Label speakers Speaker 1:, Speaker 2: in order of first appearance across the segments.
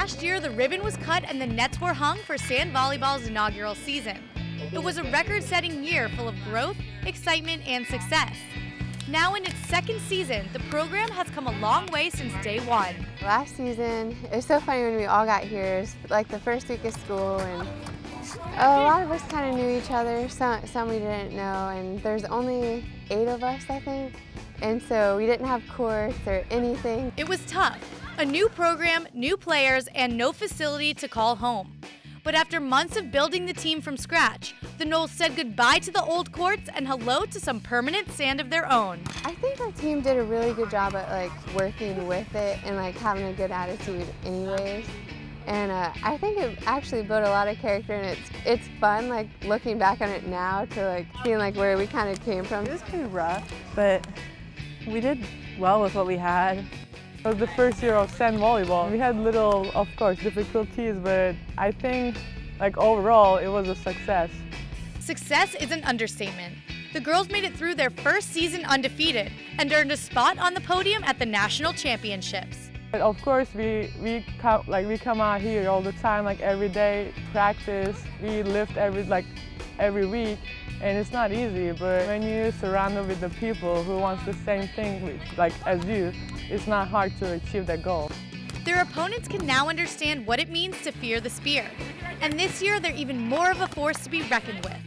Speaker 1: Last year, the ribbon was cut and the nets were hung for sand volleyball's inaugural season. It was a record-setting year full of growth, excitement, and success. Now in its second season, the program has come a long way since day one.
Speaker 2: Last season, it was so funny when we all got here. It was like the first week of school, and a lot of us kind of knew each other, some we didn't know, and there's only 8 of us, I think, and so we didn't have courts or anything.
Speaker 1: It was tough. A new program, new players, and no facility to call home. But after months of building the team from scratch, the Noles said goodbye to the old courts and hello to some permanent sand of their own.
Speaker 2: I think our team did a really good job at working with it and having a good attitude anyways. And I think it actually built a lot of character, and it's fun looking back on it now to seeing where we kind of came from.
Speaker 3: It was pretty rough, but we did well with what we had. It was the first year of sand volleyball. We had little, of course, difficulties, but I think overall it was a success.
Speaker 1: Success is an understatement. The girls made it through their first season undefeated and earned a spot on the podium at the national championships.
Speaker 3: But of course, we come out here all the time, every day, practice. We lift every week, and it's not easy. But when you're surrounded with the people who wants the same thing as you, it's not hard to achieve that goal.
Speaker 1: Their opponents can now understand what it means to fear the spear. And this year, they're even more of a force to be reckoned with.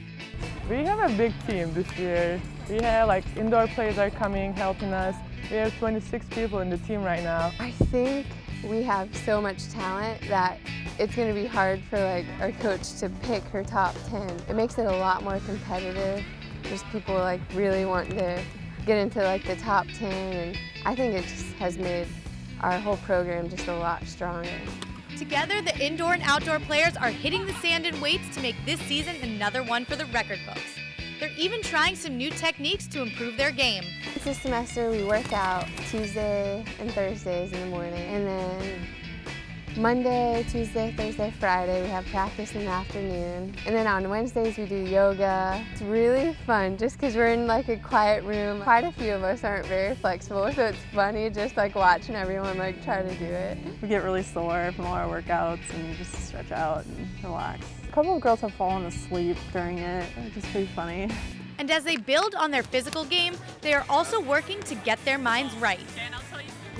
Speaker 3: We have a big team this year. We have indoor players are coming, helping us. We have 26 people in the team right now.
Speaker 2: I think we have so much talent that it's going to be hard for our coach to pick her top 10. It makes it a lot more competitive. There's people really wanting to get into the top 10, and I think it just has made our whole program just a lot stronger.
Speaker 1: Together, the indoor and outdoor players are hitting the sand in weights to make this season another one for the record books. They're even trying some new techniques to improve their game.
Speaker 2: This semester we work out Tuesday and Thursdays in the morning, and then Monday, Tuesday, Thursday, Friday we have practice in the afternoon, and then on Wednesdays we do yoga. It's really fun just because we're in a quiet room. Quite a few of us aren't very flexible, so it's funny just watching everyone try to do it.
Speaker 3: We get really sore from all our workouts and just stretch out and relax. A couple of girls have fallen asleep during it, which is pretty funny.
Speaker 1: And as they build on their physical game, they are also working to get their minds right.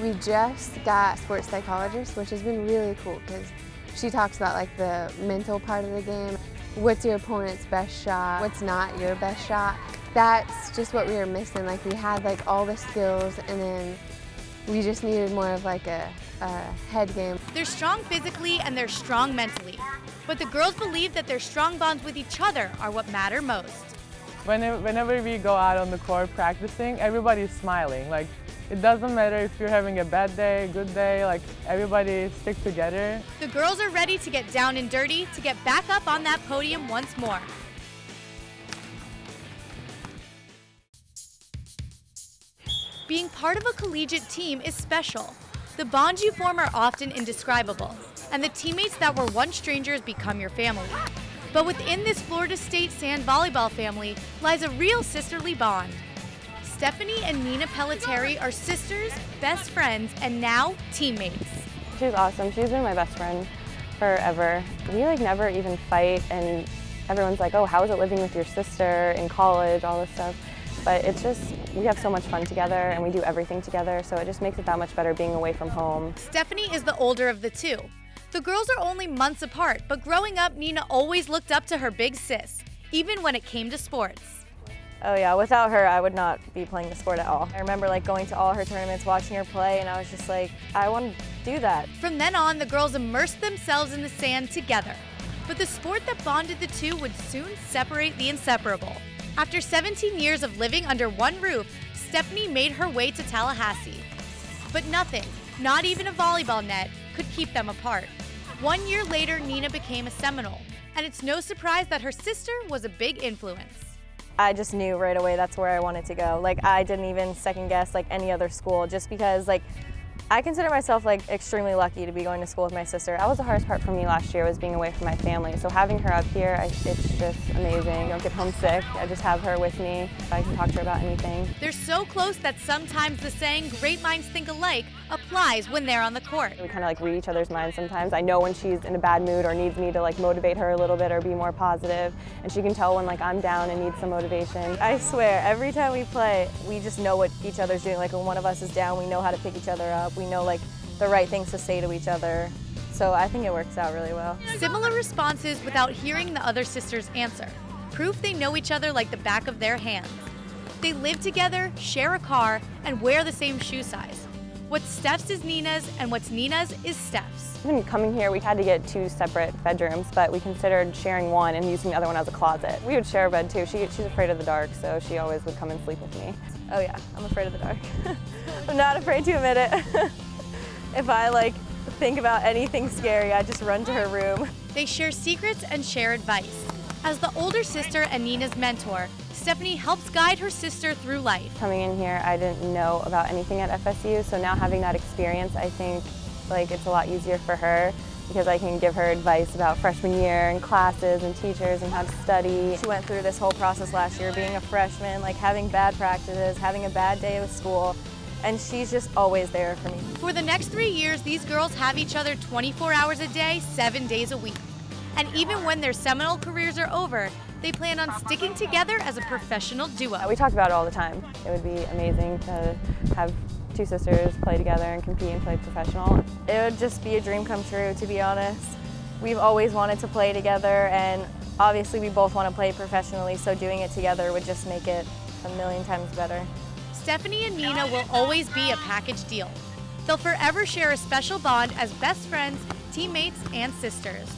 Speaker 2: We just got a sports psychologist, which has been really cool because she talks about the mental part of the game. What's your opponent's best shot? What's not your best shot? That's just what we were missing. We had all the skills, and then we just needed more of a head game.
Speaker 1: They're strong physically and they're strong mentally. But the girls believe that their strong bonds with each other are what matter most.
Speaker 3: Whenever we go out on the court practicing, everybody's smiling. It doesn't matter if you're having a bad day, good day, everybody stick together.
Speaker 1: The girls are ready to get down and dirty to get back up on that podium once more. Being part of a collegiate team is special. The bonds you form are often indescribable, and the teammates that were once strangers become your family. But within this Florida State Sand Volleyball family lies a real sisterly bond. Stephanie and Nina Pelletieri are sisters, best friends, and now teammates.
Speaker 4: She's awesome. She's been my best friend forever. We never even fight, and everyone's like, oh, how is it living with your sister in college, all this stuff. But it's just, we have so much fun together and we do everything together, so it just makes it that much better being away from home.
Speaker 1: Stephanie is the older of the two. The girls are only months apart, but growing up, Nina always looked up to her big sis, even when it came to sports.
Speaker 4: Oh yeah, without her, I would not be playing the sport at all. I remember going to all her tournaments, watching her play, and I was just I want to do that.
Speaker 1: From then on, the girls immersed themselves in the sand together. But the sport that bonded the two would soon separate the inseparable. After 17 years of living under one roof, Stephanie made her way to Tallahassee. But nothing, not even a volleyball net, could keep them apart. 1 year later, Nina became a Seminole, and it's no surprise that her sister was a big influence.
Speaker 4: I just knew right away that's where I wanted to go. I didn't even second guess any other school, just because I consider myself like extremely lucky to be going to school with my sister. That was the hardest part for me last year, was being away from my family. So having her up here, it's just amazing. I don't get homesick. I just have her with me. I can talk to her about anything.
Speaker 1: They're so close that sometimes the saying, great minds think alike, applies when they're on the court.
Speaker 4: We kind of like read each other's minds sometimes. I know when she's in a bad mood or needs me to like motivate her a little bit or be more positive. And she can tell when like I'm down and need some motivation. I swear, every time we play, we just know what each other's doing. Like when one of us is down, we know how to pick each other up. We know like the right things to say to each other. So I think it works out really well.
Speaker 1: Similar responses without hearing the other sister's answer. Proof they know each other like the back of their hands. They live together, share a car, and wear the same shoe size. What's Steph's is Nina's, and what's Nina's is Steph's.
Speaker 4: Even coming here, we had to get 2 separate bedrooms, but we considered sharing one and using the other one as a closet. We would share a bed too. She's afraid of the dark, so she always would come and sleep with me. Oh yeah, I'm afraid of the dark. I'm not afraid to admit it. If I like think about anything scary, I just run to her room.
Speaker 1: They share secrets and share advice. As the older sister and Nina's mentor, Stephanie helps guide her sister through life.
Speaker 4: Coming in here, I didn't know about anything at FSU, so now having that experience, I think like it's a lot easier for her because I can give her advice about freshman year and classes and teachers and how to study. She went through this whole process last year, being a freshman, like having bad practices, having a bad day with school, and she's just always there for me.
Speaker 1: For the next 3 years, these girls have each other 24 hours a day, 7 days a week. And even when their Seminole careers are over, they plan on sticking together as a professional duo.
Speaker 4: We talk about it all the time. It would be amazing to have 2 sisters play together and compete and play professional. It would just be a dream come true, to be honest. We've always wanted to play together, and obviously we both want to play professionally, so doing it together would just make it a million times better.
Speaker 1: Stephanie and Nina will always be a package deal. They'll forever share a special bond as best friends, teammates, and sisters.